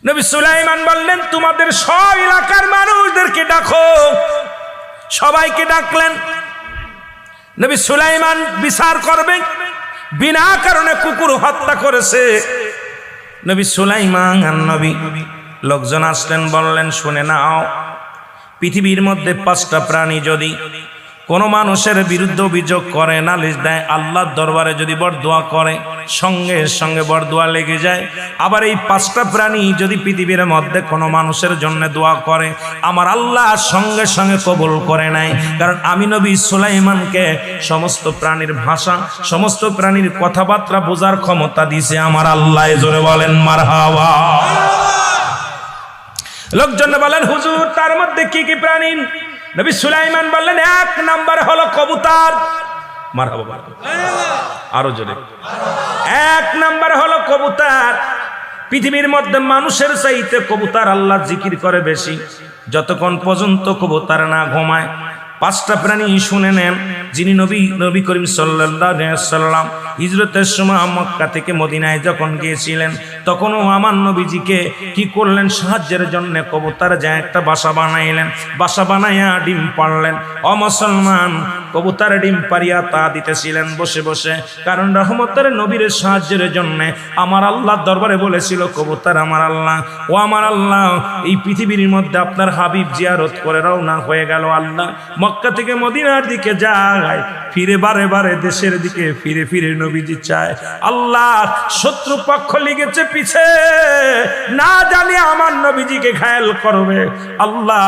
নবী সুলাইমান বললেন, তোমাদের সব এলাকার মানুষদেরকে ডাকো। সবাইকে ডাকলেন। নবী সুলাইমান বিচার করবেন, বিনা কারণে কুকুর হত্যা করেছে। নবী সুলাইমান আর নবী লোকজন আসলেন, বললেন, শুনে নাও, পৃথিবীর মধ্যে 5টা প্রাণী যদি কোনো মানুষের বিরুদ্ধে অভিযোগ করে, নালিশ দেয়, আল্লাহর দরবারে যদি বরদোয়া করে, সঙ্গে সঙ্গে বরদোয়া লেগে যায়। আবার এই 5টা প্রাণী যদি পৃথিবীর মধ্যে কোনো মানুষের জন্য দোয়া করে, আমার আল্লাহ সঙ্গে সঙ্গে কবুল করে নেয়। কারণ আমি নবী সুলাইমানকে সমস্ত প্রাণীর ভাষা, সমস্ত প্রাণীর কথাবার্তা বোঝার ক্ষমতা দিয়েছে আমার আল্লাহ। জোরে বলেন মারহাবা। লোকজন বলেন, হুজুর তার মধ্যে কি কি প্রাণী? নবী সুলাইমান বললেন, 1 নাম্বার হলো কবুতর। মারহাবা, আরো জোরে। 1 নাম্বার হলো কবুতর। পৃথিবীর মধ্যে মানুষের চাইতে কবুতর আল্লাহ জিকির করে বেশি, যতক্ষণ পর্যন্ত কবুতর না ঘুমায়। 5টা প্রাণী শুনে নেন। যিনি নবী করিম সাল্লাল্লাহু আলাইহি ওয়াসাল্লাম হিজরতের সময় মক্কা থেকে মদিনায় যখন গিয়েছিলেন, তখনও আমার নবীজিকে কি করলেন? সাহায্যের জন্য কবুতর যায় একটা বাসা বানাইলেন। বাসা বানাইয়া ডিম পাড়লেন। ও মুসলমান, কবুতর ডিম পারিয়া তা দিতেছিলেন বসে বসে। কারণ রহমতের নবীর সাহায্যের জন্য আমার আল্লাহর দরবারে বলেছিল, কবুতর আমার আল্লাহ, ও আমার আল্লাহ, এই পৃথিবীর মধ্যে আপনার হাবিব জিয়ারত করে রওনা হয়ে গেল। আল্লাহ মক্কা থেকে মদিনার দিকে যায়, ফিরে বারে বারে দেশের দিকে ফিরে ফিরে নবীজি চায়। আল্লাহ শত্রু পক্ষ লেগেছে পিছে, না জানি আমার নবীজিকে ঘায়েল করবে। আল্লাহ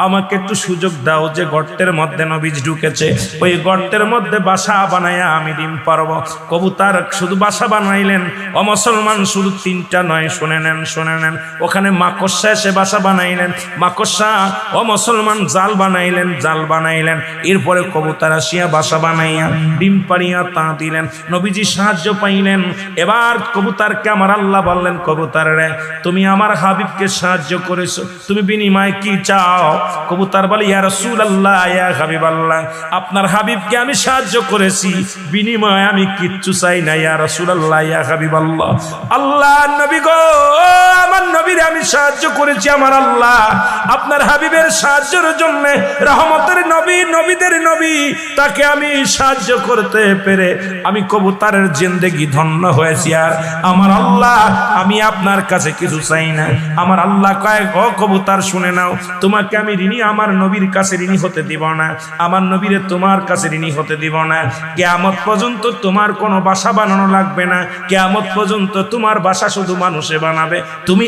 আমাকে একটু সুযোগ দাও, যে গর্তের মধ্যে নবীজি ঢুকেছে, ওই গর্তের মধ্যে বাসা বানায়া আমি ডিম পারব। কবুতর শুধু বাসা বানাইলেন। ও মুসলমান, শুধু 3টা নয়, শুনে নেন, শুনে নেন। ওখানে মাকড়সা এসে বাসা বানাইলেন। মাকড়সা, ও মুসলমান, জাল বানাইলেন, জাল বানাইলেন। এরপরে কবুতর আসিয়া বাসা বানাইয়া ডিম পারিয়া তা দিলেন। নবীজি সাহায্য পাইলেন। এবার কবুতরকে আমার আল্লাহ বললেন, কবুতর রে, তুমি আমার হাবিবকে সাহায্য করেছো, তুমি বিনিময়ে কি চাও? কবুতর বলে, ইয়া রাসূলুল্লাহ, ইয়া হাবিবাল্লাহ, আপনার হাবিবকে আমি সাহায্য করেছি, বিনিময়ে আমি কিচ্ছু চাই না। ইয়া রাসূলুল্লাহ, ইয়া হাবিবাল্লাহ, আল্লাহ নবী গো, আমার নবীর আমি সাহায্য করেছি। আমার আল্লাহ আপনার হাবিবের সাহায্যের জন্য, রহমতের নবী, নবীদের নবী, তাকে আমি সাহায্য করতে পেরে আমি কবুতরের জিন্দেগি ধন্য হয়েছি। আর আমার আল্লাহ, আমি আপনার কাছে কিছু চাই না। আমার আল্লাহ কয়, ও কবুতর শুনে নাও, তোমাকে আমি ঋণী আমার নবীর কাছে ঋণী হতে দিব না, আমার নবীরে তোমার কাছে ঋণী হতে দিব না। কিয়ামত পর্যন্ত তোমার কোনো বাসা বানানো লাগবে না। কিয়ামত পর্যন্ত তোমার বাসা শুধু মানুষে বানাবে। তুমি